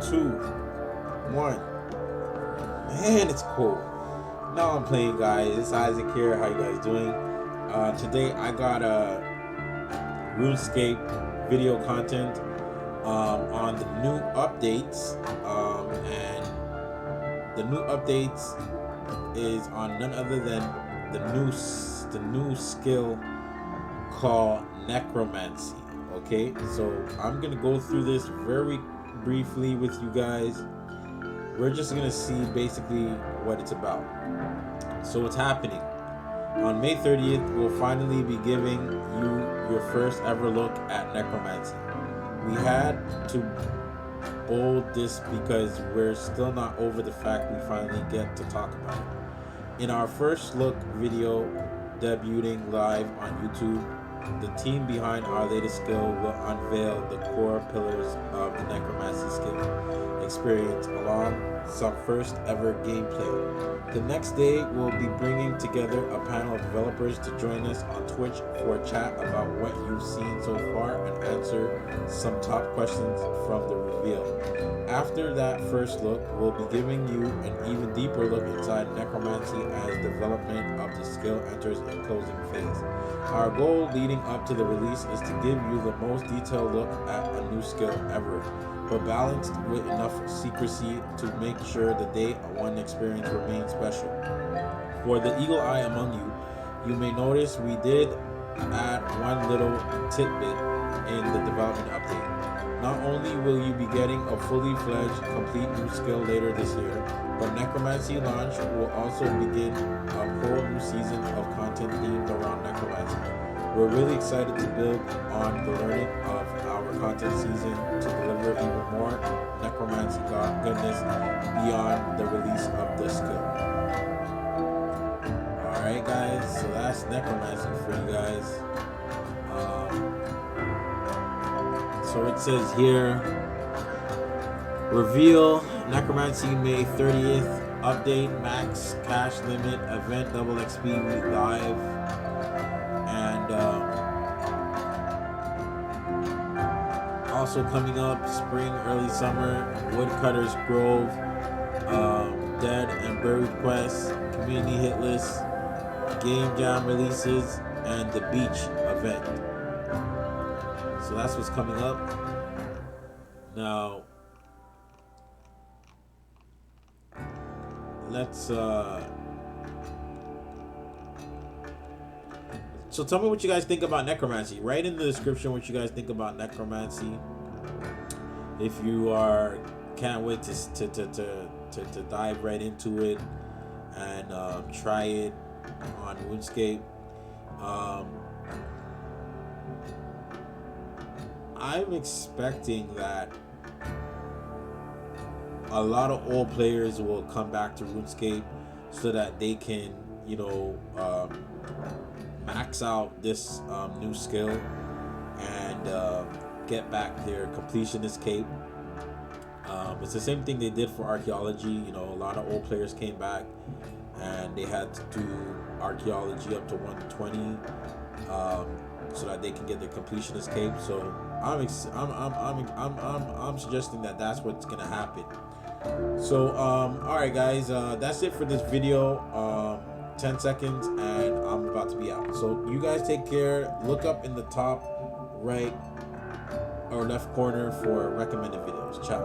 2, 1. Man, it's cold. Now I'm playing, guys. It's Isaac here. How you guys doing? Today I got a RuneScape video content on the new updates, and the new updates is on none other than the new skill called Necromancy. Okay, so I'm gonna go through this very briefly with you guys. We're just gonna see basically what it's about. So what's happening on May 30th, we'll finally be giving you your first ever look at Necromancy. We had to bold this because we're still not over the fact we finally get to talk about it. In our first look video debuting live on YouTube, the team behind our latest skill will unveil the core pillars of the Necromancy skill experience along some first ever gameplay. The next day, we'll be bringing together a panel of developers to join us on Twitch for a chat about what you've seen so far and answer some top questions from the reveal. After that first look, we'll be giving you an even deeper look inside Necromancy as development of the skill enters its closing phase. Our goal leading up to the release is to give you the most detailed look at a new skill ever, but balanced with enough secrecy to make sure the day one experience remains special. For the eagle eye among you, you may notice we did add one little tidbit in the development update. Not only will you be getting a fully fledged, complete new skill later this year, but Necromancy launch will also begin a whole new season of content themed around Necromancy. We're really excited to build on the learning of our content season to deliver even more Necromancy goodness beyond the release of the skill. Alright guys, so that's Necromancy for you guys. So it says here, reveal Necromancy May 30th, update max cash limit, event double XP live, and also coming up spring, early summer, Woodcutter's Grove, Dead and Buried quests, community hit lists, game jam releases, and the beach event. So that's what's coming up. Now, let's so tell me what you guys think about Necromancy. Write in the description what you guys think about Necromancy. If you can't wait to dive right into it and try it on RuneScape. I'm expecting that a lot of old players will come back to RuneScape so that they can, max out this new skill and get back their completionist cape. It's the same thing they did for archaeology. A lot of old players came back and they had to do archaeology up to 120 so that they can get their completionist cape. So I'm suggesting that that's what's gonna happen. So all right guys, that's it for this video. 10 seconds and I'm about to be out. So you guys take care. Look up in the top right or left corner for recommended videos. Ciao.